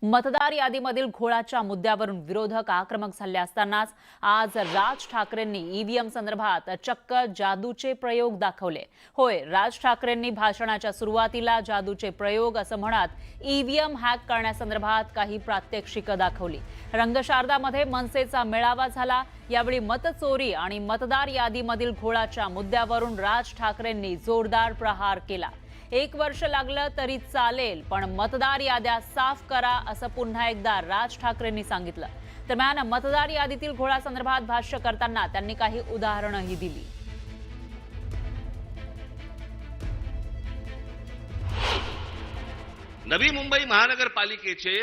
मतदार यादीमधील घोळाच्या मुद्द्यावरून विरोधक आक्रमक झाले असतानाच आज राज ठाकरेंनी ईव्हीएम संदर्भात चक्क जादूचे प्रयोग दाखवले। होय, राज ठाकरेंनी भाषणाच्या सुरुवातीला जादूचे प्रयोग असं म्हणत ईव्हीएम हॅक करण्यासंदर्भात काही प्रात्यक्षिकं दाखवली। रंगशारदामध्ये मनसेचा मेळावा झाला। यावेळी मतचोरी आणि मतदार यादीमधील घोळाच्या मुद्द्यावरून राज ठाकरेंनी जोरदार प्रहार केला। 1 वर्ष लागलं तरी चालेल, पण मतदार याद्या साफ करा असं पुन्हा एकदा राज ठाकरेंनी सांगितलं। दरम्यान मतदार यादीतील घोळासंदर्भात भाष्य करताना त्यांनी काही उदाहरणंही दिली। नवी मुंबई महानगरपालिकेचे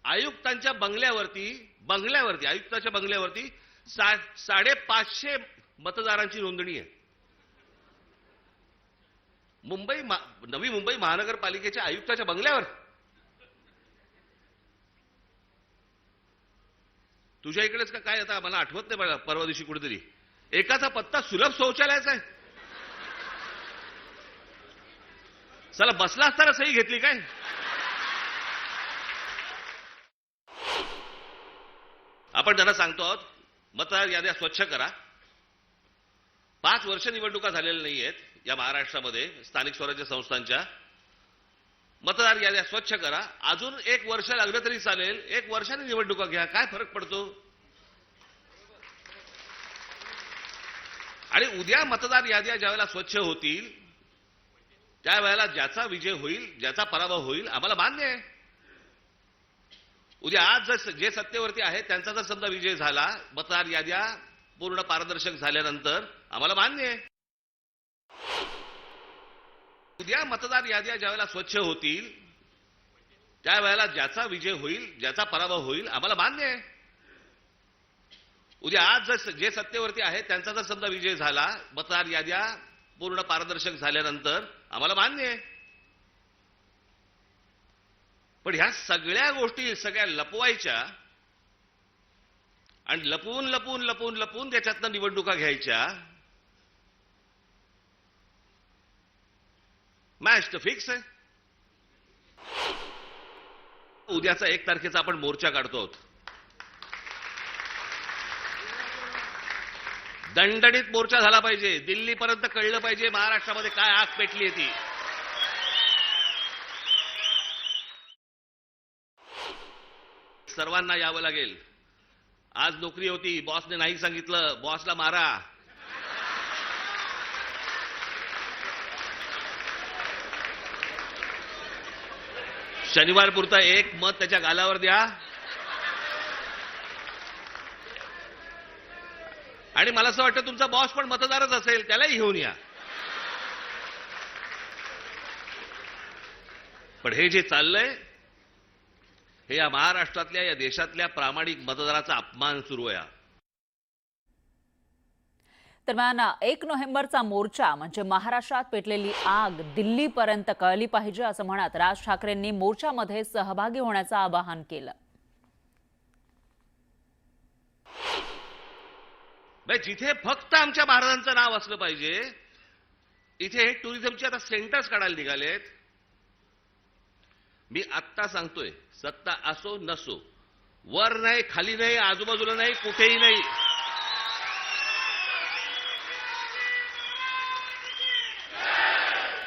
आयुक्तांच्या बंगल्यावरती आयुक्ताच्या बंगल्यावरती 550 मतदारांची नोंदणी आहे। नवी मुंबई महानगरपालिकेच्या आयुक्ताच्या बंगल्यावर तुझ्या इकडेच का काय? आता मला आठवत नाही बघा, परवा दिवशी कुठेतरी एकाचा पत्ता सुलभ शौचालयाचा आहे। चला, बसला असताना सही घेतली काय? आपण त्यांना सांगतो आहोत, मतदार याद्या स्वच्छ करा। 5 वर्ष निवडणुका झालेल्या नाहीयेत या महाराष्ट्रामध्ये स्थानिक स्वराज्य संस्थांच्या। मतदार याद्या स्वच्छ करा। अजून 1 वर्ष लागलं तरी चालेल, 1 वर्षाने निवडणुका घ्या, काय फरक पडतो? आणि उद्या मतदार याद्या ज्यावेळेला स्वच्छ होतील त्यावेळेला ज्याचा विजय होईल, ज्याचा पराभव होईल आम्हाला मान्य आहे। उद्या आज जे सत्तेवरती आहे त्यांचा जर समजा विजय झाला, मतदार याद्या पूर्ण पारदर्शक झाल्यानंतर आम्हाला मान्य आहे। उद्या मतदार याद्या ज्यावेळेला स्वच्छ होतील त्यावेळेला ज्याचा विजय होईल, ज्याचा पराभव होईल आम्हाला मान्य आहे। उद्या आज जे सत्तेवरती आहे त्यांचा जर समजा विजय झाला, मतदार याद्या पूर्ण पारदर्शक झाल्यानंतर आम्हाला मान्य आहे। पण ह्या सगळ्या गोष्टी सगळ्या लपवायच्या आणि लपून त्याच्यातनं निवडणुका घ्यायच्या, मॅच तर फिक्स आहे। उद्याचा 1 तारखेचा आपण मोर्चा काढतो आहोत। दणदणीत मोर्चा झाला पाहिजे, दिल्लीपर्यंत कळलं पाहिजे महाराष्ट्रामध्ये काय आग पेटली ती। सर्वांना यावं लागेल। आज नोकरी होती, बॉसने नाही सांगितलं, बॉसला मारा। शनिवार पुरता 1 मत त्याच्या गालावर द्या आणि मला असं वाटतं तुमचा बॉस पण मतदारच असेल, त्यालाही घेऊन या। पण हे जे चाललंय हे या महाराष्ट्रातल्या, या देशातल्या प्रामाणिक मतदाराचा अपमान सुरू आहे। दरम्यान 1 नोव्हेंबरचा मोर्चा म्हणजे महाराष्ट्रात पेटलेली आग दिल्लीपर्यंत कळली पाहिजे असं म्हणत राज ठाकरेंनी मोर्चामध्ये सहभागी होण्याचं आवाहन केलं। जिथे फक्त आमच्या महाराजांचं नाव असलं पाहिजे, इथे टुरिझमचे आता सेंटर्स काढायला निघालेत। मी आत्ता सांगतोय, सत्ता असो नसो, वर नाही, खाली नाही, आजूबाजूला नाही, कुठेही नाही,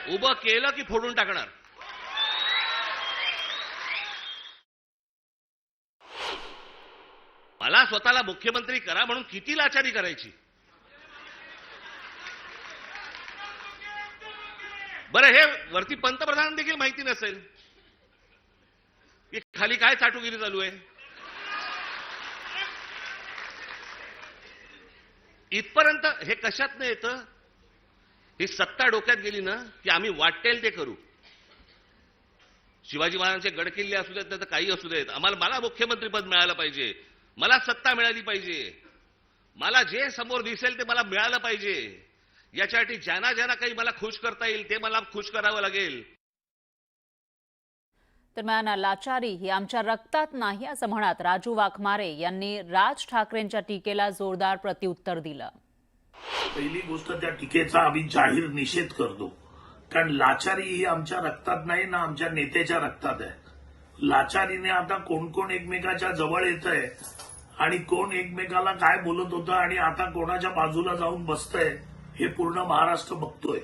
उभं केलं की फोडून टाकणार। मला स्वतःला मुख्यमंत्री करा म्हणून किती लाचारी करायची? बरं, हे वरती पंतप्रधान देखील माहिती नसेल की खाली काय चाटुगिरी चालू आहे। इथपर्यंत हे कशात नाही येतं? ही सत्ता डोक्यात गेली ना की आम्ही वाटेल ते करू। शिवाजी महाराजांचे गडकिल्ले असू देत, नाही तर काही असू देत, मला मुख्यमंत्रीपद मिळालं पाहिजे, मला सत्ता मिळाली पाहिजे, मला जे समोर दिसेल ते मला मिळालं पाहिजे। याच्यासाठी ज्यांना काही मला खुश करता येईल ते मला खुश करावं लागेल। दरम्यान लाचारी ही आमच्या रक्तात नाही असं म्हणत राजू वाघमारे यांनी राज ठाकरेंच्या टीकेला जोरदार प्रत्युत्तर दिलं। पहिली गोष्ट, त्या टीकेचा आम्ही जाहीर निषेध करतो, कारण लाचारी ही आमच्या रक्तात नाही ना आमच्या नेत्याच्या रक्तात आहे। लाचारीने आता कोण कोण एकमेकाच्या जवळ येत आहे आणि कोण एकमेकाला काय बोलत होतं आणि आता कोणाच्या बाजूला जाऊन बसतंय हे पूर्ण महाराष्ट्र बघतोय.